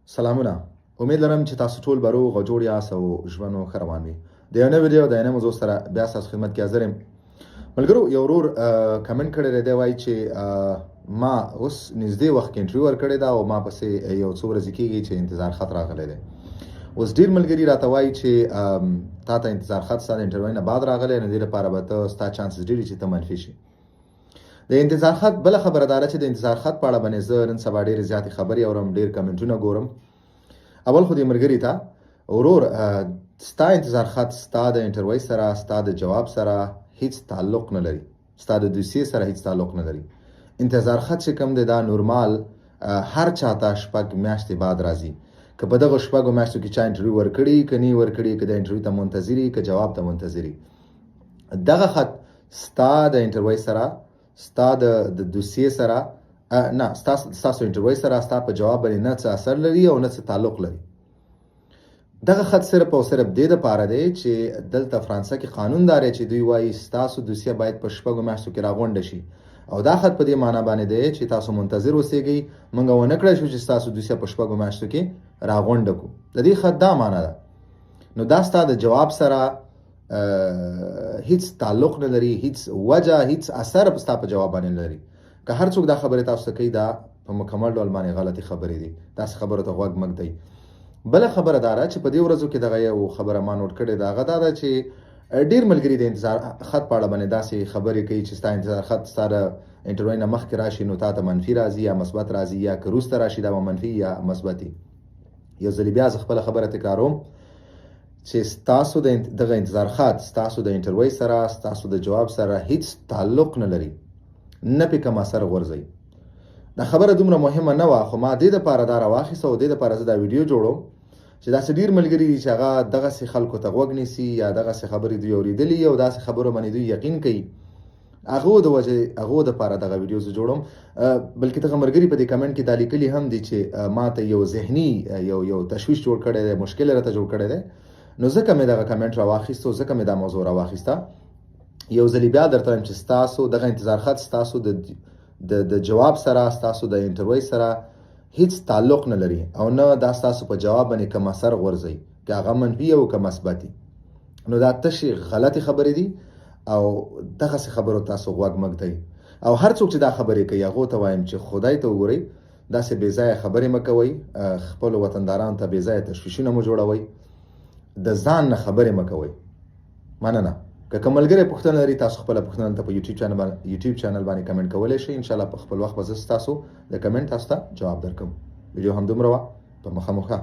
سلامونه. امید لرم چې تاسو ټول به روغ او جوړ یاست او ژوند مو ښه روان وي. د یو نوې ویډیو د یو نوې موضوع سره بیا ستاسو خدمت کې حاضر یم. ملګرو، یو ورور کمنټ کړی دی، وایي چې ما اوس نږدې وخت کې انټرویو ورکړې ده او ما پسې یو څو ورځې کېږي چې انتظار خط راغلی دی. اوس ډېر ملګري راته وایي چې تا ته انتظار خط ستا د انټرویو نه بعد راغلی، نو دې لپاره به ته ستا چانسز ډېر دي چې ته منفي شي. د انتظار خط بله خبره دا ده چې د انتظار خط په اړه باندې زه نن سبا ډېرې زیاتې خبرې اورم، ډېر کمنټونه ګورم. اول خو دې ملګري ته ورور، ستا انتظار خط ستا د انټرویو سره، ستا د جواب سره هیڅ تعلق نه لري، ستا د دوسیې سره هیڅ تعلق نه لري. انتظار خط چې کوم دی دا نورمال هر چاته شپږ میاشتې بعد راځي. که په دغه شپږو میاشتو کې چا انټرویو ورکړي که نه ورکړي، که د انټرویو ته منتظري که جواب ته منتظري، دغه خط ستا د انټرویو سره، ستا د دوسیې سره نه، ستاسو انټرویو سره ستا په جواب باندې نه څه اثر لري او نه څه تعلق لري. دغه خط صرف او صرف دې دپاره دی چې دلته فرانسه کې قانون دا دی چې دوی وایي ستاسو دوسیه باید په شپږو میاشتو کې راغونډه شي، او دا خط په دې معنا باندې دی چې تاسو منتظر اوسېږئ، موږ ونه کړی شو چې ستاسو دوسیه په شپږو میاشتو کې راغونډه کړو. د دې خط دا معنا ده. نو دا ستا د جواب سره هیڅ تعلق نه لري، هیڅ وجه، هیڅ اثر ستا په جواب باندې نه لري. که هر څوک دا خبرې تاسو ته کوي، دا په مکمل ډول باندې غلطي خبرې دي، داسې خبرو ته غوږ مه ږدئ. بله خبره دا ده چې په دې ورځو کې دغه یو خبره ما نوټ کړې ده، هغه دا ده چې ډېر ملګري د انتظار خط په اړه باندې داسې خبرې کوي چې ستا انتظار خط ستا د انټرویو نه مخکې راشي نو تا ته منفي راځي یا مثبت راځي، یا که وروسته راشي دا به منفي یا مثبت وي. یو ځلې بیا زه خپله خبره تکراروم چې ستاسو دغه انتظار خط ستاسو د انټرویو سره، ستاسو د جواب سره هیڅ تعلق نه لري، نه پې کوم اثر غورځوي. دا خبره دومره مهمه نه وه، خو ما دې دپاره دا راواخیسته او دې دپاره زه دا ویډیو جوړوم چې داسې ډېر ملګري دي چې هغه دغسې خلکو ته غوږ نیسي یا دغسې خبرې دوی اورېدلي او داسې خبرو باندې دوی یقین کوي. هغو دپاره دغه ویډیو زه جوړوم. بلکې دغه ملګري په دې کمنټ کې دا لیکلي هم دي چې ما ته یو ذهني یو تشویش جوړ کړی دی، مشکل راته جوړ کړی دی. نو ځکه مې دغه کمنټ راواخیسته او ځکه مې دا موضوع راواخیسته. یو ځلې بیا درته وایم چې ستاسو دغه انتظار خط ستاسو د جواب سره، ستاسو د انټرویو سره هیڅ تعلق نه لري او نه دا ستاسو په جواب باندې کوم اثر غورځوي، که هغه منفي او که مثبتي. نو دا تشې غلطې خبرې دي او دغسې خبرو تاسو غوږ مه ږدئ. او هر څوک چې دا خبرې کوي هغو ته وایم چې خدای ته وګورئ، داسې بې ځایه خبرې مه کوئ، خپلو وطندارانو ته بې ځایه تشویشونه مه جوړوئ، د ځان نه خبرې مه کوئ. مننه. که کوم ملګری پوښتنه لري، تاسو خپله پوښتنه ته په یوټیوب چینل باندې کمنټ کولی شئ. انشاءالله په خپل وخت به زه ستاسو د کمنټ تاسو ته جواب درکړم. ویډیو همدومره وه. په مخه.